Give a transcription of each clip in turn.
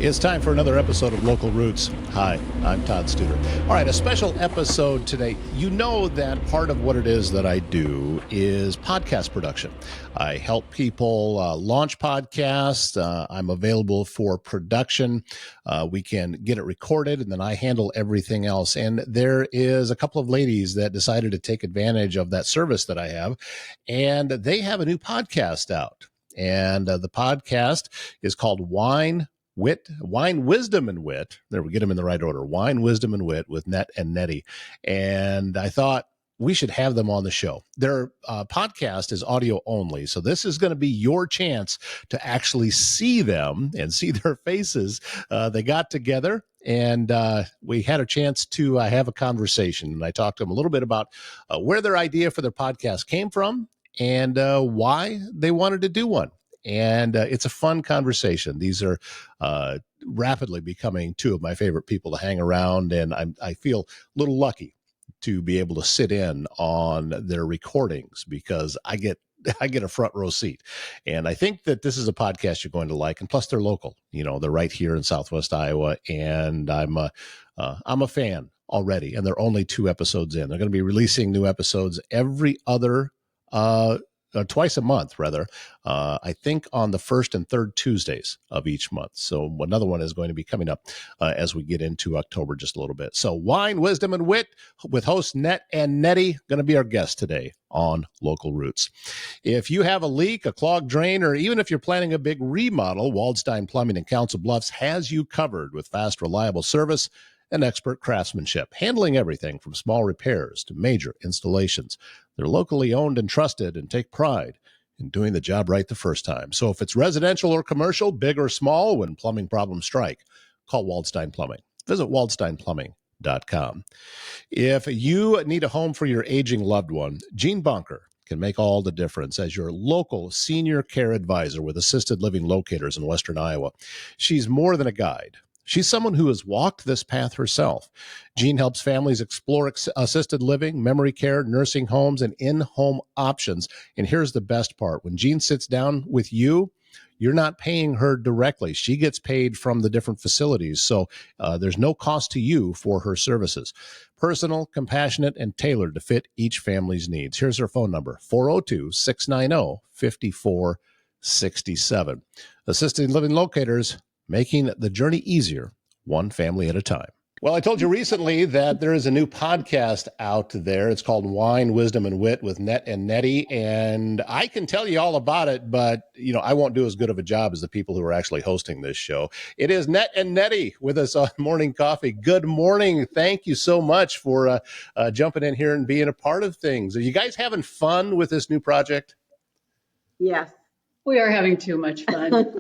It's time for another episode of Local Roots. Hi, I'm Todd Studer. All right, a special episode today. You know that part of what it is that I do is podcast production. I help people launch podcasts. I'm available for production. We can get it recorded, and then I handle everything else. And there is a couple of ladies that decided to take advantage of that service that I have, and they have a new podcast out. And the podcast is called Wine, Wisdom, and Wit. There, we get them in the right order. Wine, Wisdom, and Wit with Net and Nettie. And I thought we should have them on the show. Their podcast is audio only, so this is going to be your chance to actually see them and see their faces. They got together, and we had a chance to have a conversation. And I talked to them a little bit about where their idea for their podcast came from and why they wanted to do one. And it's a fun conversation. These are rapidly becoming two of my favorite people to hang around, and I feel a little lucky to be able to sit in on their recordings because I get a front row seat. And I think that this is a podcast you're going to like. And plus, they're local. You know, they're right here in Southwest Iowa, and I'm a fan already. And they're only 2 episodes in. They're going to be releasing new episodes every other twice a month, rather. I think on the first and third Tuesdays of each month. So another one is going to be coming up as we get into October just a little bit. So Wine, Wisdom, and Wit with host Net and Nettie going to be our guest today on Local Roots. If you have a leak, a clogged drain, or even if you're planning a big remodel, Waldstein Plumbing in Council Bluffs has you covered with fast, reliable service and expert craftsmanship, handling everything from small repairs to major installations. They're locally owned and trusted and take pride in doing the job right the first time. So if it's residential or commercial, big or small, when plumbing problems strike, call Waldstein Plumbing. Visit waldsteinplumbing.com. If you need a home for your aging loved one, Jean Bonker can make all the difference as your local senior care advisor with assisted living locators in Western Iowa. She's more than a guide. She's someone who has walked this path herself. Jean helps families explore assisted living, memory care, nursing homes, and in-home options. And here's the best part. When Jean sits down with you, you're not paying her directly. She gets paid from the different facilities. So there's no cost to you for her services. Personal, compassionate, and tailored to fit each family's needs. Here's her phone number, 402-690-5467. Assisted living locators, making the journey easier, one family at a time. Well, I told you recently that there is a new podcast out there. It's called Wine, Wisdom, and Wit with Net and Nettie. And I can tell you all about it, but, you know, I won't do as good of a job as the people who are actually hosting this show. It is Net and Nettie with us on Morning Coffee. Good morning. Thank you so much for jumping in here and being a part of things. Are you guys having fun with this new project? Yes. We are having too much fun.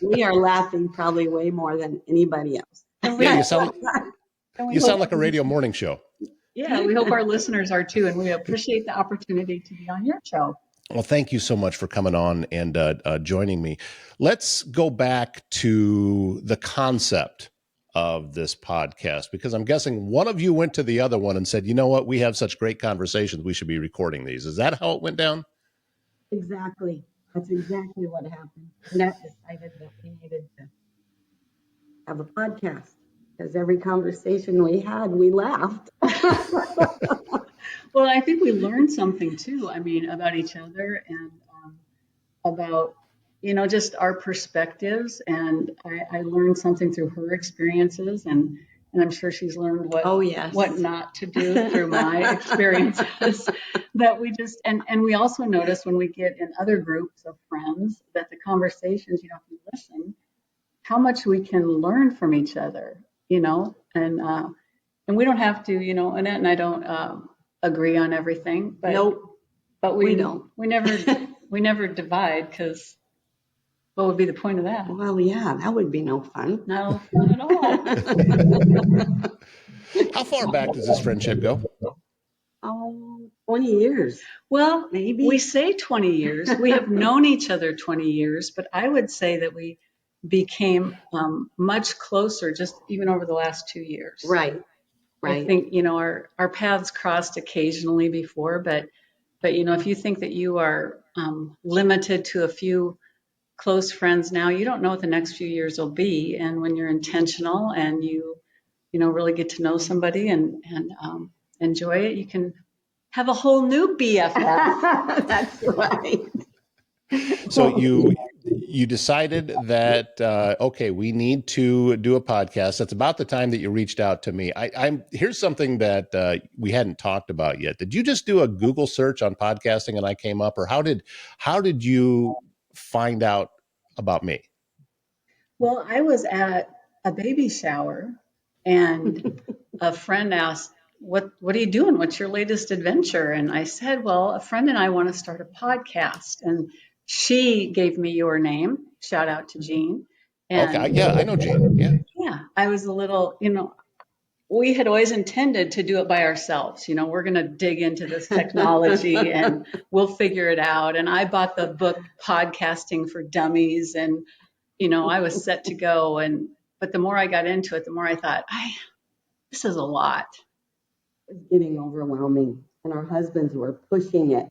We are laughing probably way more than anybody else. Yeah, you sound like a radio morning show. Yeah, we hope our listeners are too, and we appreciate the opportunity to be on your show. Well, thank you so much for coming on and joining me. Let's go back to the concept of this podcast, because I'm guessing one of you went to the other one and said, you know what, we have such great conversations, we should be recording these. Is that how it went down? Exactly. That's exactly what happened. Net decided that we needed to have a podcast because every conversation we had, we laughed. Well, I think we learned something too. I mean, about each other and about, you know, just our perspectives. And I learned something through her experiences, and I'm sure she's learned what not to do through my experiences. That we just, and we also notice when we get in other groups of friends that the conversations, you know, if you listen, how much we can learn from each other, you know, and we don't have to, you know, Annette and I don't agree on everything, but nope. But we don't. We never divide, because what would be the point of that? Well, yeah, that would be no fun. No fun at all. How far back does this friendship go? Oh, 20 years. Well, maybe. We say 20 years. We have known each other 20 years, but I would say that we became much closer just even over the last 2 years. Right. I think, you know, our paths crossed occasionally before, but you know, if you think that you are limited to a few close friends now. You don't know what the next few years will be. And when you're intentional and you know, really get to know somebody and enjoy it, you can have a whole new BFF. That's right. So you decided that okay, we need to do a podcast. That's about the time that you reached out to me. I'm here's something that we hadn't talked about yet. Did you just do a Google search on podcasting and I came up, or how did you find out about me? Well, I was at a baby shower and a friend asked, what are you doing? What's your latest adventure? And I said, well, a friend and I want to start a podcast. And she gave me your name. Shout out to Jean. Okay, And yeah, I know Gene. Yeah. yeah, I was a little, you know, we had always intended to do it by ourselves. You know, we're going to dig into this technology and we'll figure it out. And I bought the book Podcasting for Dummies, and you know, I was set to go. And but the more I got into it, the more I thought, this is a lot. It was getting overwhelming, and our husbands were pushing it,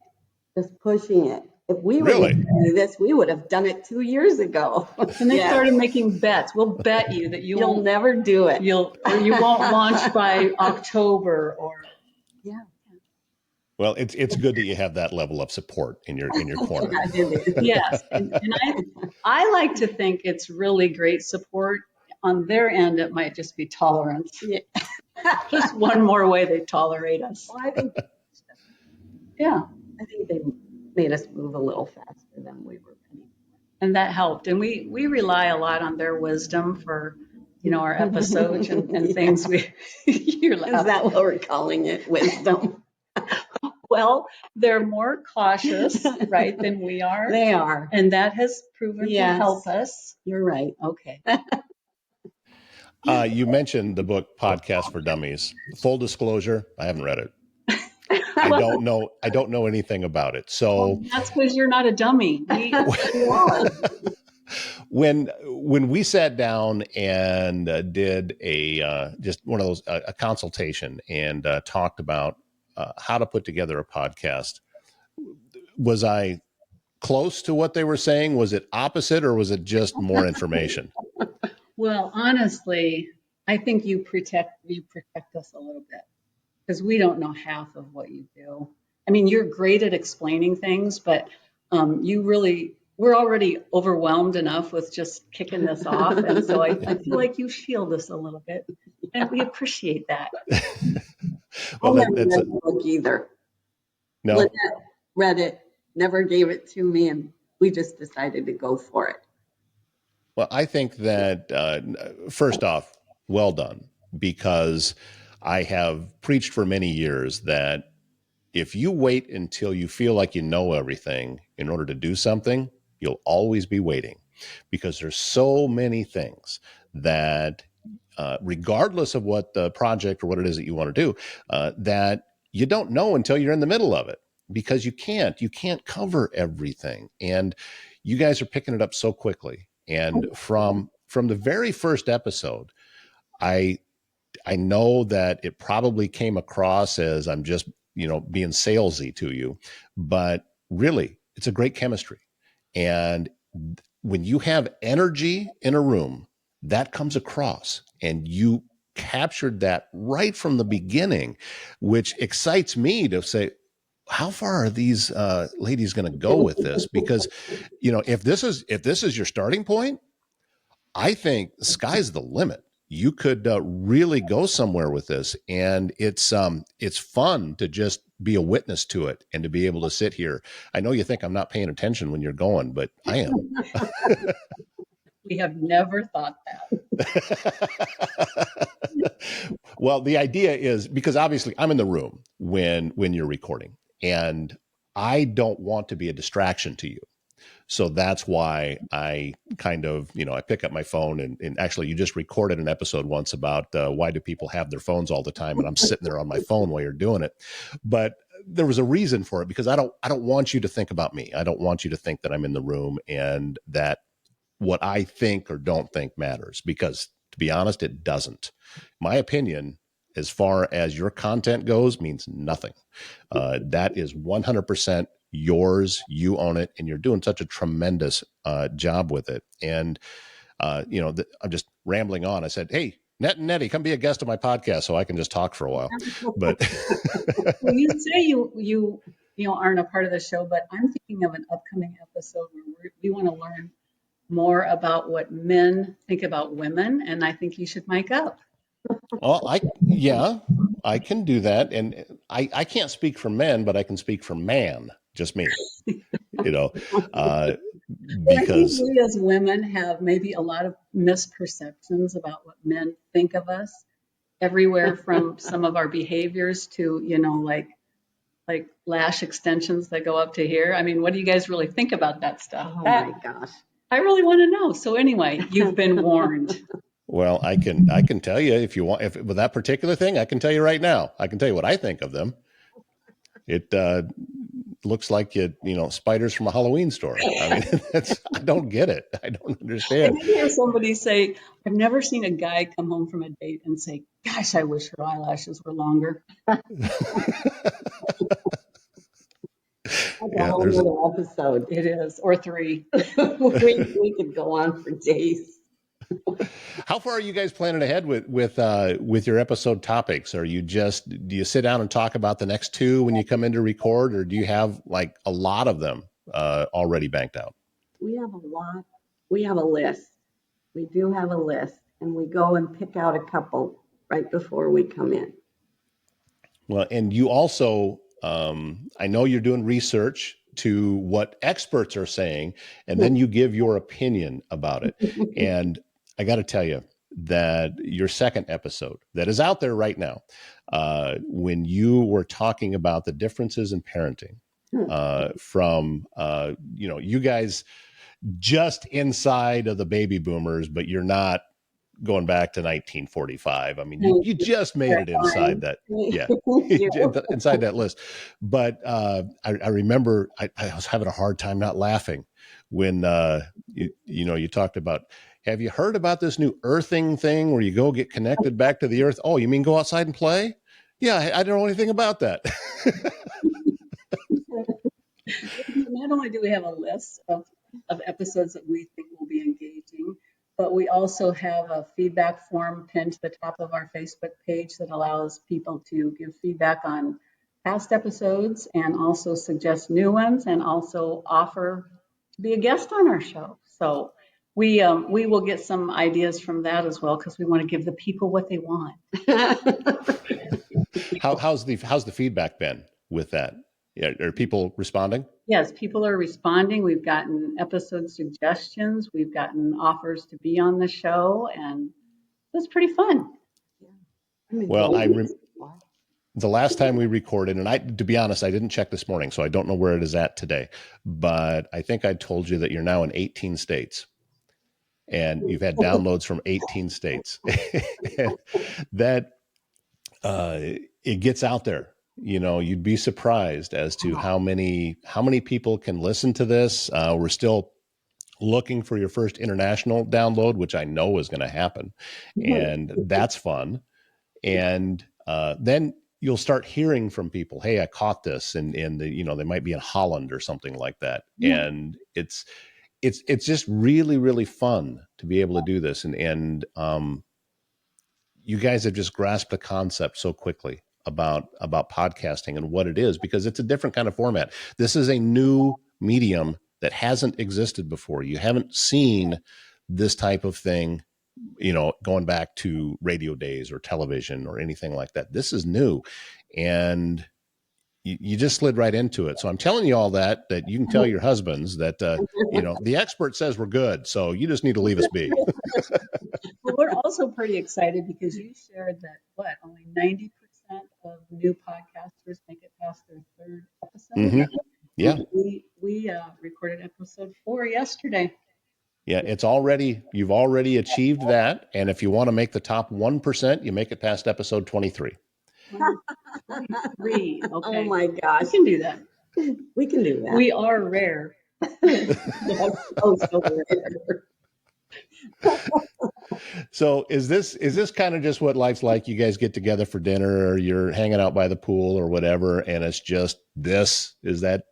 just pushing it. If we were Really? going to do this, we would have done it 2 years ago. And they Yes. started making bets. We'll bet you that You'll never do it. you won't launch by October or Yeah. Well, it's good that you have that level of support in your corner. yes. And I like to think it's really great support. On their end, it might just be tolerance. Yeah. Just one more way they tolerate us. Well, I think they made us move a little faster than we were ready. And that helped. And we rely a lot on their wisdom for, you know, our episodes and Yeah. things. You're Is laughing. that what we're calling it? Wisdom. Well, they're more cautious, right, than we are. They are. And that has proven to help us. You're right. Okay. You mentioned the book Podcast for Dummies. Full disclosure, I haven't read it. I don't know anything about it. So that's because you're not a dummy. We are. when we sat down and did just one of those a consultation and talked about how to put together a podcast, was I close to what they were saying? Was it opposite, or was it just more information? Well, honestly, I think you protect us a little bit because we don't know half of what you do. I mean, you're great at explaining things, but we're already overwhelmed enough with just kicking this off. And so I feel like you shield us a little bit, and we appreciate that. Well, I never read the book either. no. Lynette read it, never gave it to me, and we just decided to go for it. Well, I think that first off, well done, because I have preached for many years that if you wait until you feel like you know everything in order to do something, you'll always be waiting, because there's so many things that regardless of what the project or what it is that you want to do, that you don't know until you're in the middle of it, because you can't cover everything. And you guys are picking it up so quickly. And from the very first episode, I know that it probably came across as I'm just, being salesy to you, but really it's a great chemistry. And when you have energy in a room, that comes across, and you captured that right from the beginning, which excites me to say, how far are these ladies going to go with this? Because, if this is your starting point, I think the sky's the limit. You could really go somewhere with this, and it's fun to just be a witness to it and to be able to sit here. I know you think I'm not paying attention when you're going, but I am. We have never thought that. Well, the idea is, because obviously I'm in the room when you're recording, and I don't want to be a distraction to you. So that's why I kind of, I pick up my phone and actually you just recorded an episode once about why do people have their phones all the time, and I'm sitting there on my phone while you're doing it. But there was a reason for it, because I don't want you to think about me. I don't want you to think that I'm in the room and that what I think or don't think matters, because to be honest, it doesn't. My opinion, as far as your content goes, means nothing. That is 100% yours, you own it, and you're doing such a tremendous job with it. And, I'm just rambling on. I said, hey, Net and Nettie, come be a guest of my podcast so I can just talk for a while. But Well, you say you aren't a part of the show, but I'm thinking of an upcoming episode where we want to learn more about what men think about women, and I think you should mic up. well, I can do that. And I can't speak for men, but I can speak for man, just me, I think because we as women have maybe a lot of misperceptions about what men think of us, everywhere from some of our behaviors to, like lash extensions that go up to here. I mean, what do you guys really think about that stuff? Oh my gosh. I really want to know. So anyway, you've been warned. well, I can tell you if you want, if with that particular thing, I can tell you right now. I can tell you what I think of them. It looks like spiders from a Halloween store. I mean, I don't get it. I don't I understand. did hear somebody say, I've never seen a guy come home from a date and say, gosh, I wish her eyelashes were longer. That's a Yeah, whole other episode. It is, or three. We could go on for days. How far are you guys planning ahead with your episode topics? Are you do you sit down and talk about the next two when you come in to record, or do you have like a lot of them already banked out? We have a lot. We have a list. We do have a list, and we go and pick out a couple right before we come in. Well, and you also, I know you're doing research to what experts are saying, and then you give your opinion about it. And I got to tell you that your second episode that is out there right now, when you were talking about the differences in parenting from, you guys just inside of the baby boomers, but you're not going back to 1945. I mean, you just made it inside that, inside that list. But I remember I was having a hard time not laughing when you talked about, have you heard about this new earthing thing where you go get connected back to the earth? Oh, you mean go outside and play? Yeah, I don't know anything about that. Not only do we have a list of episodes that we think will be engaging, but we also have a feedback form pinned to the top of our Facebook page that allows people to give feedback on past episodes and also suggest new ones and also offer to be a guest on our show. So we will get some ideas from that as well because we want to give the people what they want. How's the feedback been with that? Yeah, are people responding? Yes, people are responding. We've gotten episode suggestions. We've gotten offers to be on the show, and it's pretty fun. Well, the last time we recorded, and to be honest, I didn't check this morning, so I don't know where it is at today, but I think I told you that you're now in 18 states and you've had downloads from 18 states. That it gets out there. You'd be surprised as to how many people can listen to this. We're still looking for your first international download, which I know is going to happen. And that's fun. And then you'll start hearing from people, hey, I caught this. And they might be in Holland or something like that. And it's just really, really fun to be able to do this. And you guys have just grasped the concept so quickly about podcasting and what it is, because it's a different kind of format. This is a new medium that hasn't existed before. You haven't seen this type of thing, going back to radio days or television or anything like that. This is new, and you just slid right into it. So I'm telling you all that you can tell your husbands that, the expert says we're good. So you just need to leave us be. Well, we're also pretty excited because you shared that, only 90% of new podcasters make it past their third episode. Mm-hmm. Yeah. We recorded episode 4 yesterday. Yeah, you've already achieved that. And if you want to make the top 1%, you make it past episode 23. 23. Okay. Oh my gosh. We can do that. We can do that. We are rare. So rare. So is this kind of just what life's like? You guys get together for dinner or you're hanging out by the pool or whatever, and it's just this? Is that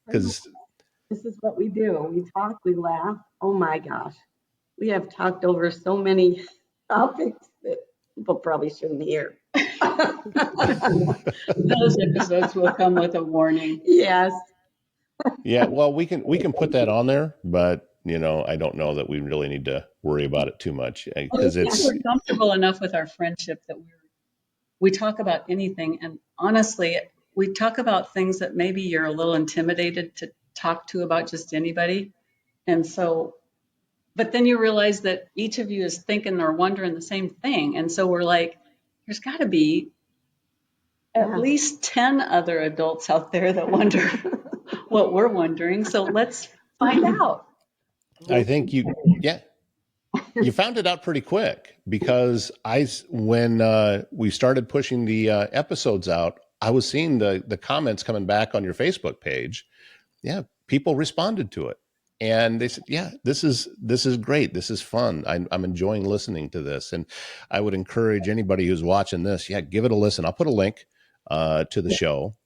because This is what we do. We talk, we laugh. Oh my gosh. We have talked over so many topics that people probably shouldn't hear. Those episodes will come with a warning. Yes. yeah, well, we can put that on there, but I don't know that we really need to worry about it too much because I think it's we're comfortable enough with our friendship that we talk about anything. And honestly, we talk about things that maybe you're a little intimidated to talk to about just anybody. And so, but then you realize that each of you is thinking or wondering the same thing. And so we're like, there's got to be at Yeah. least 10 other adults out there that wonder what we're wondering. So let's find out. I think yeah, you found it out pretty quick because when we started pushing the episodes out, I was seeing the comments coming back on your Facebook page. Yeah, people responded to it, and they said, "Yeah, this is great. This is fun. I'm enjoying listening to this." And I would encourage anybody who's watching this, yeah, give it a listen. I'll put a link to the show.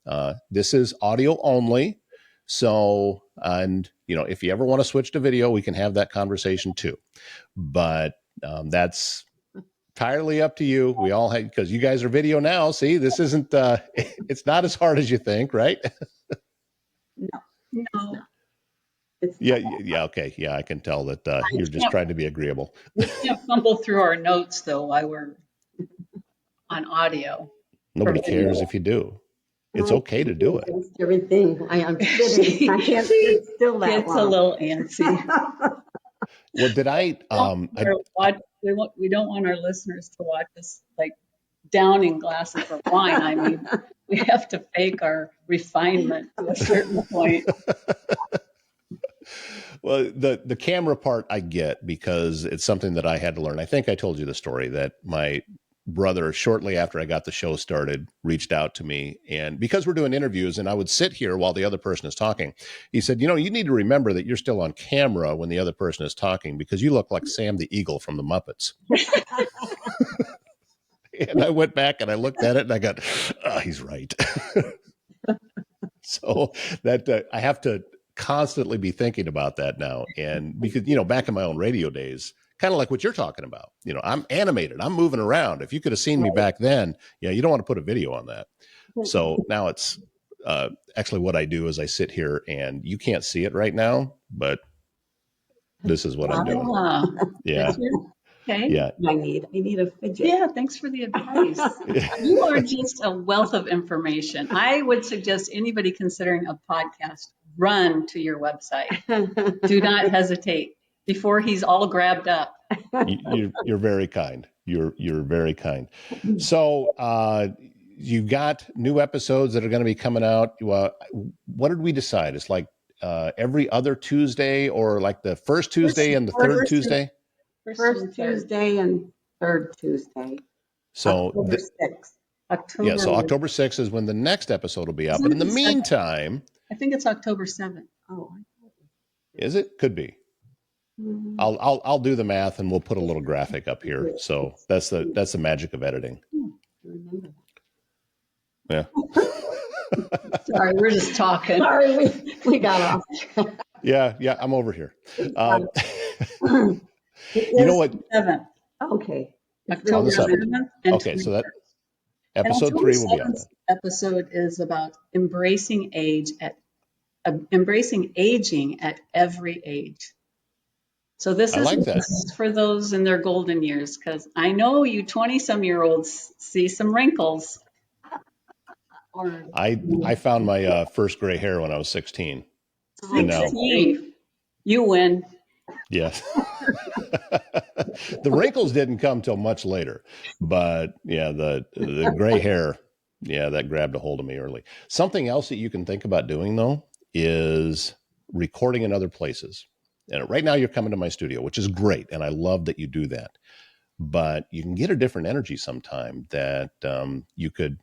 This is audio only, so and if you ever want to switch to video, we can have that conversation too. But that's entirely up to you. We all have, because you guys are video now. See, this isn't it's not as hard as you think, right? No, No, it's Yeah, okay. Yeah, I can tell that you're just can't- trying to be agreeable. we can't fumble through our notes though while we're on audio. Nobody cares if you do. It's okay to do it. against everything. I'm sitting. I can't sit still that It's a long. little antsy. Well, did I We don't want our listeners to watch us like downing glasses of wine. I mean, we have to fake our refinement to a certain point. well, the camera part I get because it's something that I had to learn. I think I told you the story that my brother, shortly after I got the show started, reached out to me, and because we're doing interviews and I would sit here while the other person is talking, he said, you need to remember that you're still on camera when the other person is talking because you look like Sam the Eagle from the Muppets. And I went back and I looked at it and I got, he's right. So that I have to constantly be thinking about that now. And because, back in my own radio days, kind of like what you're talking about, I'm animated, I'm moving around. If you could have seen me back then, you don't want to put a video on that. So now it's actually what I do is I sit here and you can't see it right now, but this is what I'm doing. Yeah. Okay. Yeah. I need a fidget. Yeah, thanks for the advice. You are just a wealth of information. I would suggest anybody considering a podcast, run to your website. Do not hesitate before he's all grabbed up. You're very kind. You're very kind. So you got new episodes that are going to be coming out. What did we decide? It's like every other Tuesday, or like the first Tuesday and the third Tuesday? First Tuesday and third Tuesday. So October 6th. October. Yeah, so October 6th is when the next episode will be up. But in the meantime, I think it's October 7th. Oh, is it? Could be. I'll do the math and we'll put a little graphic up here. So that's the magic of editing. Yeah. Sorry, we're just talking. Sorry, we got off. Yeah, I'm over here. You know what? 7th. Okay. October 7th. And Okay, so that 21st. episode 3 will be on that. Episode is about embracing aging at every age. So this I is like that. just for those in their golden years, because I know you 20-some-year-olds see some wrinkles. I found my first gray hair when I was 16. And now, 16. You win. yes. The wrinkles didn't come till much later, but yeah, the gray hair, yeah, that grabbed a hold of me early. Something else that you can think about doing though is recording in other places. And right now you're coming to my studio, which is great, and I love that you do that. But you can get a different energy sometime that you could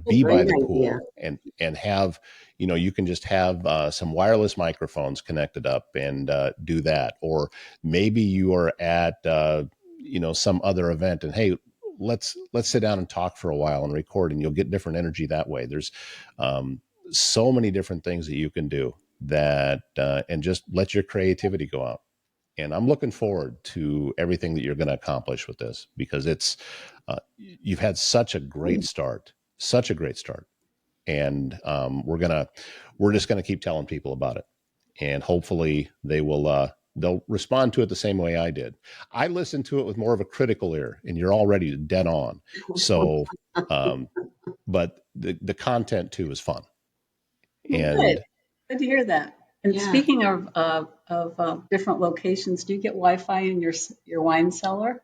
be by the pool and have, you can just have some wireless microphones connected up and do that. Or maybe you are at, some other event and, hey, let's sit down and talk for a while and record, and you'll get different energy that way. There's so many different things that you can do that, and just let your creativity go out. And I'm looking forward to everything that you're going to accomplish with this, because you've had such a great start, such a great start. And we're just going to keep telling people about it. And hopefully they'll respond to it the same way I did. I listened to it with more of a critical ear, and you're already dead on. So, but the content too is fun. And Good to hear that. And speaking of different locations, do you get Wi-Fi in your wine cellar?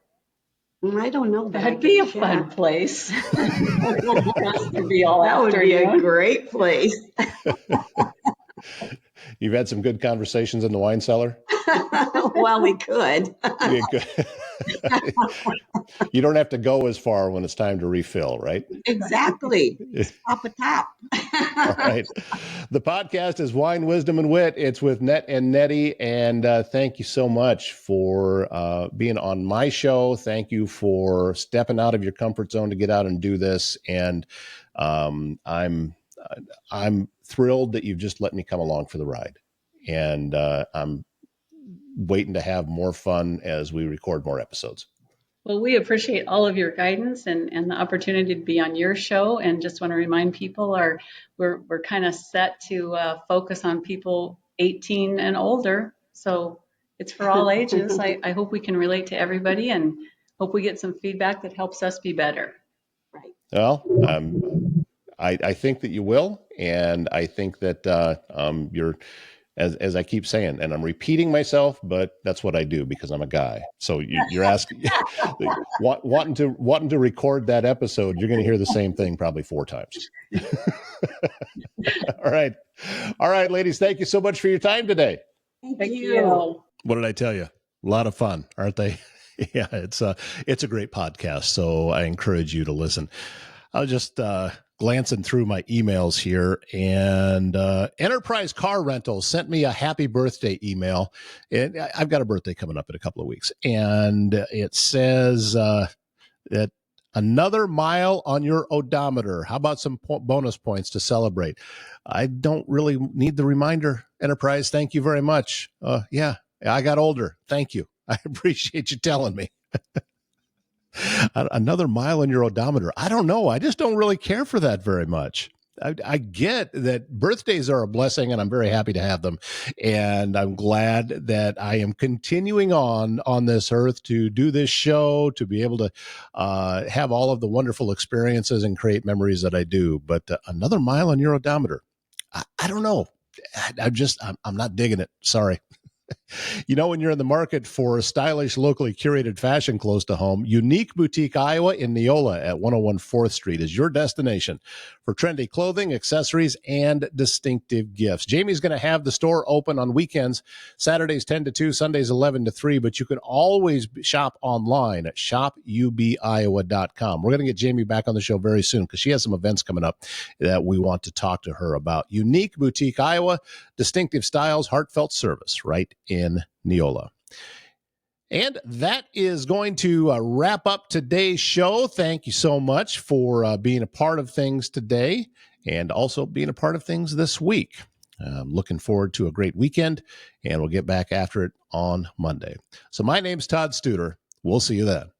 I don't know. That'd be a fun place. To be all that would be a great place. You've had some good conversations in the wine cellar? Well, we could. You don't have to go as far when it's time to refill, right? Exactly. Pop a top. All right. The podcast is Wine, Wisdom, and Wit. It's with Net and Nettie. And thank you so much for being on my show. Thank you for stepping out of your comfort zone to get out and do this. And I'm thrilled that you've just let me come along for the ride. And I'm waiting to have more fun as we record more episodes. Well, we appreciate all of your guidance and the opportunity to be on your show. And just want to remind people we're kind of set to focus on people 18 and older. So it's for all ages. I hope we can relate to everybody, and hope we get some feedback that helps us be better. Right. Well, I think that you will. And I think that you're, as I keep saying, and I'm repeating myself, but that's what I do because I'm a guy. So you're asking, wanting to record that episode, you're going to hear the same thing probably 4 times. All right, ladies, thank you so much for your time today. Thank you. What did I tell you? A lot of fun, aren't they? Yeah, it's a great podcast. So I encourage you to listen. I was just glancing through my emails here, and Enterprise Car Rental sent me a happy birthday email. And I've got a birthday coming up in a couple of weeks, and it says that another mile on your odometer. How about some bonus points to celebrate? I don't really need the reminder, Enterprise. Thank you very much. Yeah, I got older. Thank you. I appreciate you telling me. Another mile on your odometer. I don't know. I just don't really care for that very much. I get that birthdays are a blessing, and I'm very happy to have them. And I'm glad that I am continuing on this earth to do this show, to be able to have all of the wonderful experiences and create memories that I do. But another mile on your odometer. I don't know. I'm not digging it. Sorry. You know, when you're in the market for stylish, locally curated fashion close to home, Unique Boutique Iowa in Neola at 101 4th Street is your destination for trendy clothing, accessories, and distinctive gifts. Jamie's going to have the store open on weekends, Saturdays 10 to 2, Sundays 11 to 3, but you can always shop online at shopubiowa.com. We're going to get Jamie back on the show very soon because she has some events coming up that we want to talk to her about. Unique Boutique Iowa, distinctive styles, heartfelt service, right in Neola. And that is going to wrap up today's show. Thank you so much for being a part of things today and also being a part of things this week. I'm looking forward to a great weekend, and we'll get back after it on Monday. So my name's Todd Studer. We'll see you then.